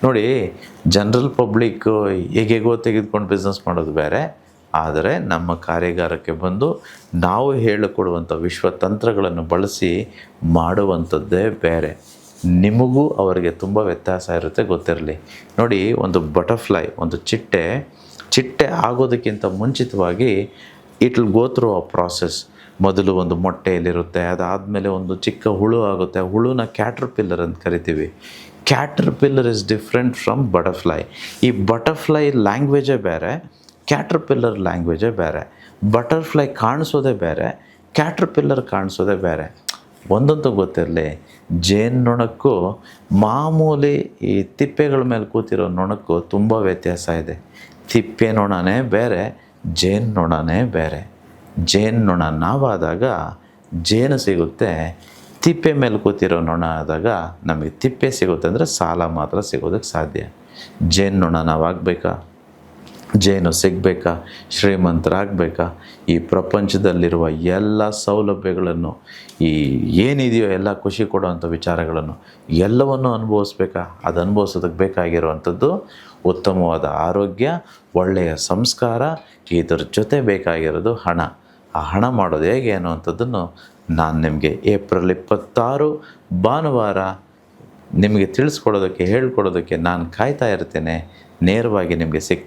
ನೋಡಿ, general public ಹೇಗೇಗೋ ತೆಗೆದುಕೊಂಡು business ಮಾಡೋದು ಬೇರೆ, ಆದರೆ ನಮ್ಮ ಕಾರ್ಯಾಗಾರಕ್ಕೆ ಬಂದು ನಾವು ಹೇಳಿಕೊಡುವಂಥ ವಿಶ್ವತಂತ್ರಗಳನ್ನು ಬಳಸಿ ಮಾಡುವಂಥದ್ದೇ ಬೇರೆ. ನಿಮಗೂ ಅವರಿಗೆ ತುಂಬ ವ್ಯತ್ಯಾಸ ಇರುತ್ತೆ, ಗೊತ್ತಿರಲಿ. ನೋಡಿ, ಒಂದು ಬಟರ್ಫ್ಲೈ, ಒಂದು ಚಿಟ್ಟೆ ಆಗೋದಕ್ಕಿಂತ ಮುಂಚಿತವಾಗಿ it will go through a process. ಮೊದಲು ಒಂದು ಮೊಟ್ಟೆಯಲ್ಲಿರುತ್ತೆ, ಅದಾದಮೇಲೆ ಒಂದು ಚಿಕ್ಕ ಹುಳು ಆಗುತ್ತೆ. ಆ ಹುಳುನ ಕ್ಯಾಟರ್ಪಿಲ್ಲರ್ ಅಂತ ಕರಿತೀವಿ. Caterpillar is different from butterfly. ಈ ಬಟರ್ಫ್ಲೈ ಲ್ಯಾಂಗ್ವೇಜೇ ಬೇರೆ, ಕ್ಯಾಟರ್ಪಿಲ್ಲರ್ ಲ್ಯಾಂಗ್ವೇಜೇ ಬೇರೆ. ಬಟರ್ಫ್ಲೈ ಕಾಣಿಸೋದೇ ಬೇರೆ, ಕ್ಯಾಟರ್ಪಿಲ್ಲರ್ ಕಾಣಿಸೋದೇ ಬೇರೆ. ಒಂದಂತೂ ಗೊತ್ತಿರಲಿ, ಜೇನ್ನೊಣಕ್ಕೂ ಮಾಮೂಲಿ ಈ ತಿಪ್ಪೆಗಳ ಮೇಲೆ ಕೂತಿರೋ ನೊಣಕ್ಕೂ ತುಂಬ ವ್ಯತ್ಯಾಸ ಇದೆ. ತಿಪ್ಪೆ ನೊಣನೇ ಬೇರೆ, ಜೇನ್ನೊಣನೇ ಬೇರೆ. ಜೇನ್ನೊಣ ನಾವಾದಾಗ ಜೇನು ಸಿಗುತ್ತೆ, ತಿಪ್ಪೆ ಮೇಲೆ ಕೂತಿರೋ ನೊಣ ಆದಾಗ ನಮಗೆ ತಿಪ್ಪೆ ಸಿಗುತ್ತೆ. ಅಂದರೆ ಸಾಲ ಮಾತ್ರ ಸಿಗೋದಕ್ಕೆ ಸಾಧ್ಯ. ಜೇನ್ನೊಣ ನಾವಾಗಬೇಕಾ, ಜೇನು ಸಿಗಬೇಕಾ, ಶ್ರೀಮಂತರಾಗಬೇಕಾ, ಈ ಪ್ರಪಂಚದಲ್ಲಿರುವ ಎಲ್ಲ ಸೌಲಭ್ಯಗಳನ್ನು, ಈ ಏನಿದೆಯೋ ಎಲ್ಲ ಖುಷಿ ಕೊಡುವಂಥ ವಿಚಾರಗಳನ್ನು ಎಲ್ಲವನ್ನು ಅನುಭವಿಸ್ಬೇಕಾ? ಅದು ಅನುಭವಿಸೋದಕ್ಕೆ ಬೇಕಾಗಿರುವಂಥದ್ದು ಉತ್ತಮವಾದ ಆರೋಗ್ಯ, ಒಳ್ಳೆಯ ಸಂಸ್ಕಾರ, ಇದರ ಜೊತೆ ಬೇಕಾಗಿರೋದು ಹಣ. ಆ ಹಣ ಮಾಡೋದು ಹೇಗೆ ಅನ್ನುವಂಥದ್ದನ್ನು ನಾನು ನಿಮಗೆ ಏಪ್ರಿಲ್ 26 ಭಾನುವಾರ ನಿಮಗೆ ತಿಳಿಸ್ಕೊಡೋದಕ್ಕೆ, ಹೇಳ್ಕೊಡೋದಕ್ಕೆ ನಾನು ಕಾಯ್ತಾ ಇರ್ತೇನೆ. ನೇರವಾಗಿ ನಿಮಗೆ ಸಿಗ್ತೇನೆ.